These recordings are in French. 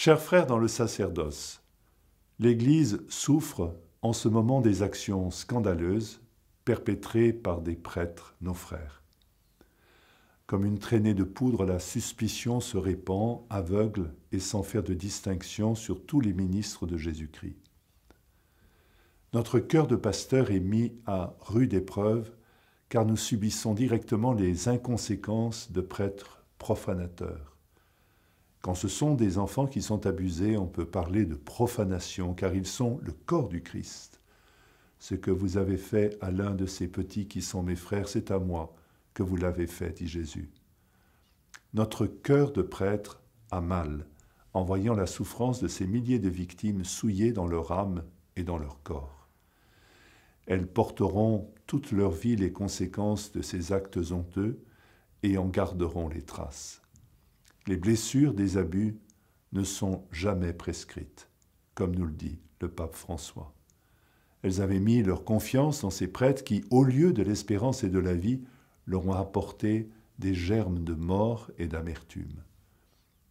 Chers frères dans le sacerdoce, l'Église souffre en ce moment des actions scandaleuses perpétrées par des prêtres, nos frères. Comme une traînée de poudre, la suspicion se répand, aveugle et sans faire de distinction sur tous les ministres de Jésus-Christ. Notre cœur de pasteur est mis à rude épreuve car nous subissons directement les inconséquences de prêtres profanateurs. Quand ce sont des enfants qui sont abusés, on peut parler de profanation car ils sont le corps du Christ. Ce que vous avez fait à l'un de ces petits qui sont mes frères, c'est à moi que vous l'avez fait, dit Jésus. Notre cœur de prêtre a mal en voyant la souffrance de ces milliers de victimes souillées dans leur âme et dans leur corps. Elles porteront toute leur vie les conséquences de ces actes honteux et en garderont les traces. Les blessures des abus ne sont jamais prescrites, comme nous le dit le pape François. Elles avaient mis leur confiance dans ces prêtres qui, au lieu de l'espérance et de la vie, leur ont apporté des germes de mort et d'amertume.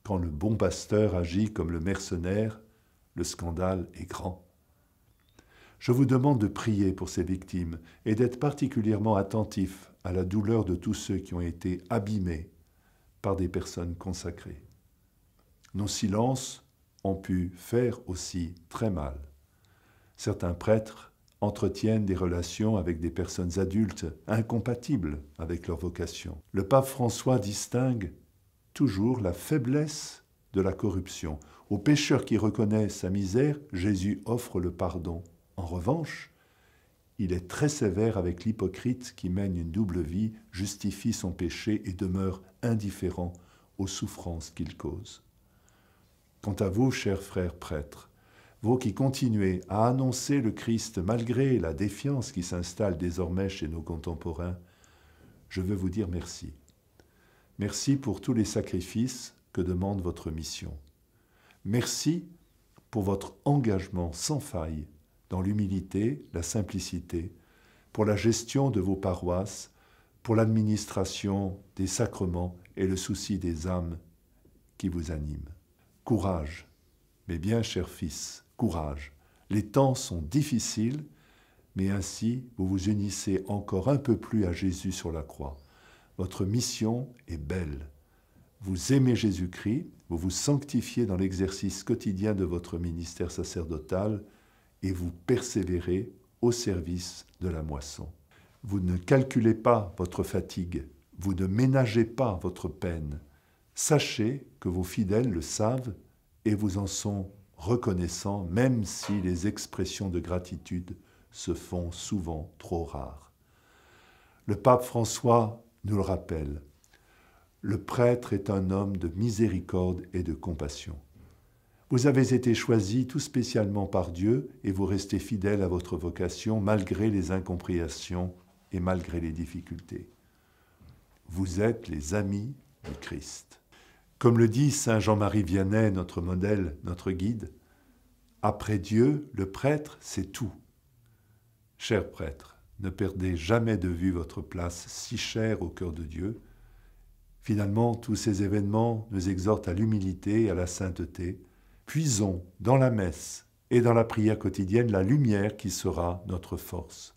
Quand le bon pasteur agit comme le mercenaire, le scandale est grand. Je vous demande de prier pour ces victimes et d'être particulièrement attentifs à la douleur de tous ceux qui ont été abîmés par des personnes consacrées. Nos silences ont pu faire aussi très mal. Certains prêtres entretiennent des relations avec des personnes adultes incompatibles avec leur vocation. Le pape François distingue toujours la faiblesse de la corruption. Aux pécheurs qui reconnaissent sa misère, Jésus offre le pardon. En revanche, il est très sévère avec l'hypocrite qui mène une double vie, justifie son péché et demeure indifférent aux souffrances qu'il cause. Quant à vous, chers frères prêtres, vous qui continuez à annoncer le Christ malgré la défiance qui s'installe désormais chez nos contemporains, je veux vous dire merci. Merci pour tous les sacrifices que demande votre mission. Merci pour votre engagement sans faille dans l'humilité, la simplicité, pour la gestion de vos paroisses, pour l'administration des sacrements et le souci des âmes qui vous animent. Courage, mes bien chers fils, courage. Les temps sont difficiles, mais ainsi vous vous unissez encore un peu plus à Jésus sur la croix. Votre mission est belle. Vous aimez Jésus-Christ, vous vous sanctifiez dans l'exercice quotidien de votre ministère sacerdotal et vous persévérez au service de la moisson. Vous ne calculez pas votre fatigue, vous ne ménagez pas votre peine. Sachez que vos fidèles le savent et vous en sont reconnaissants, même si les expressions de gratitude se font souvent trop rares. Le pape François nous le rappelle. Le prêtre est un homme de miséricorde et de compassion. Vous avez été choisi tout spécialement par Dieu et vous restez fidèle à votre vocation malgré les incompréhensions et malgré les difficultés. Vous êtes les amis du Christ. Comme le dit saint Jean-Marie Vianney, notre modèle, notre guide, après Dieu, le prêtre, c'est tout. Chers prêtres, ne perdez jamais de vue votre place si chère au cœur de Dieu. Finalement, tous ces événements nous exhortent à l'humilité et à la sainteté. Puisons dans la messe et dans la prière quotidienne la lumière qui sera notre force.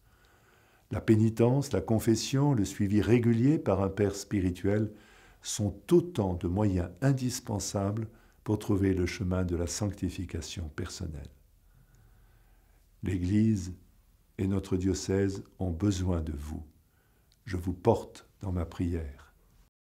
La pénitence, la confession, le suivi régulier par un père spirituel sont autant de moyens indispensables pour trouver le chemin de la sanctification personnelle. L'Église et notre diocèse ont besoin de vous. Je vous porte dans ma prière.